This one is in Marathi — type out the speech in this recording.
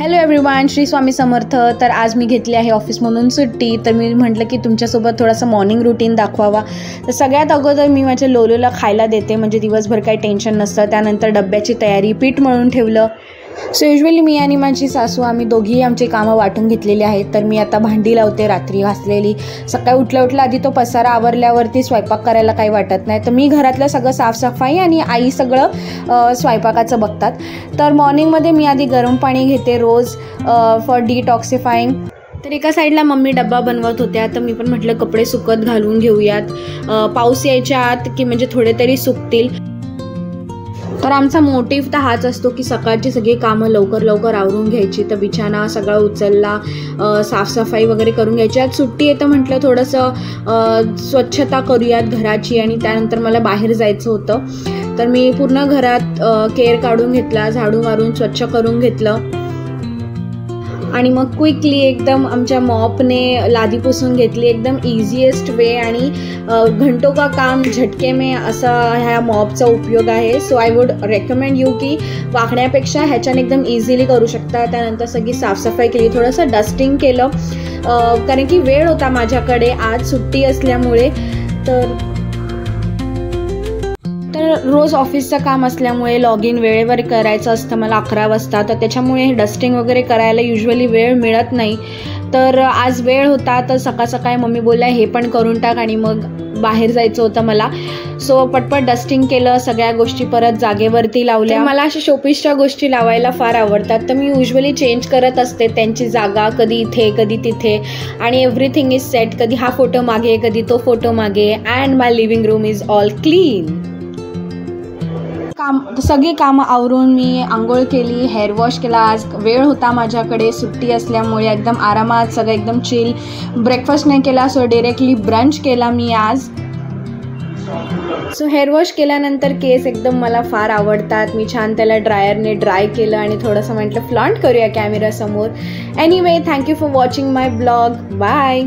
Hello everyone, Shri Swami Samarth. तर आज मी घेतली आहे ऑफिसमधून सुट्टी। तर मी म्हटलं की तुमच्यासोबत थोडासा मॉर्निंग रुटीन दाखवावा। तर सगळ्यात अगोदर मी माझ्या लोलूला खायला देते, म्हणजे दिवसभर काही टेन्शन नसतं। त्यानंतर डब्याची तयारी, पीठ मळून ठेवलं। सो युजली मी आणि माझी सासू आम्ही दोघीही आमची कामं वाटून घेतलेली आहेत। तर मी आता भांडी लावते रात्री घासलेली। सकाळी उठल्या आधी तो पसारा आवरल्यावरती स्वयंपाक करायला काही वाटत नाही। तर मी घरातलं सगळं साफसफाई आणि आई सगळं स्वयंपाकाचं बघतात। तर मॉर्निंगमध्ये मी आधी गरम पाणी घेते रोज फॉर डिटॉक्सिफाईंग। तर एका साईडला मम्मी डब्बा बनवत होत्या, तर मी पण म्हटलं कपडे सुकत घालून घेऊयात, पाऊस यायच्या आत की म्हणजे थोडे तरी सुकतील। तर आमचा मोटिव्ह तर हाच असतो की सकाळची सगळी कामं लवकर आवरून घ्यायची। तर बिछाना सगळा उचलला, साफसफाई वगैरे करून घ्यायची। आज सुट्टी आहे तर म्हटलं थोडंसं स्वच्छता करूयात घराची, आणि त्यानंतर मला बाहेर जायचं होतं। तर मी पूर्ण घरात केअर काढून घेतला, झाडू मारून स्वच्छ करून घेतलं, आणि मग क्विकली एकदम आमच्या मॉपने लादी पुसून घेतली। एकदम इझिएस्ट वे आणि घंटों का काम झटके में असा ह्या मॉपचा उपयोग आहे। So I would recommend you की वाकण्यापेक्षा ह्याच्याने एकदम इझिली करू शकता। त्यानंतर सगळी साफसफाई केली, थोडंसं डस्टिंग केलं, कारण की वेळ होता माझ्याकडे, आज सुट्टी असल्यामुळे। तर रोज ऑफिसचं काम असल्यामुळे लॉग इन वेळेवर करायचं असतं मला 11 वाजता। तर त्याच्यामुळे डस्टिंग वगैरे करायला युजली वेळ मिळत नाही। तर आज वेळ होता, तर सकाळी मम्मी बोलल्या हे पण करून टाक, आणि मग बाहेर जायचं होतं मला। सो पटपट डस्टिंग केलं, सगळ्या गोष्टी परत जागेवरती लावल्या। मला अशा शोपीसच्या गोष्टी लावायला फार आवडतात, तर मी युजली चेंज करत असते त्यांची जागा, कधी इथे कधी तिथे, आणि एव्हरीथिंग इज सेट। कधी हा फोटो मागे, कधी तो फोटो मागे, and my living room is all clean. सगळी कामं आवरून मी आंघोळ केली, हेअर वॉश केला। आज वेळ होता माझ्याकडे, सुट्टी असल्यामुळे एकदम आरामात सगळं एकदम चिल। ब्रेकफास्ट नाही केला, सो डायरेक्टली ब्रंच केला मी आज। सो हेअर वॉश केल्यानंतर केस एकदम मला फार आवडतात। मी छान त्याला ड्रायरने ड्राय केलं आणि थोडंसं म्हटलं फ्लॉन्ट करूया कॅमेरासमोर। Anyway, thank you for watching my blog. Bye.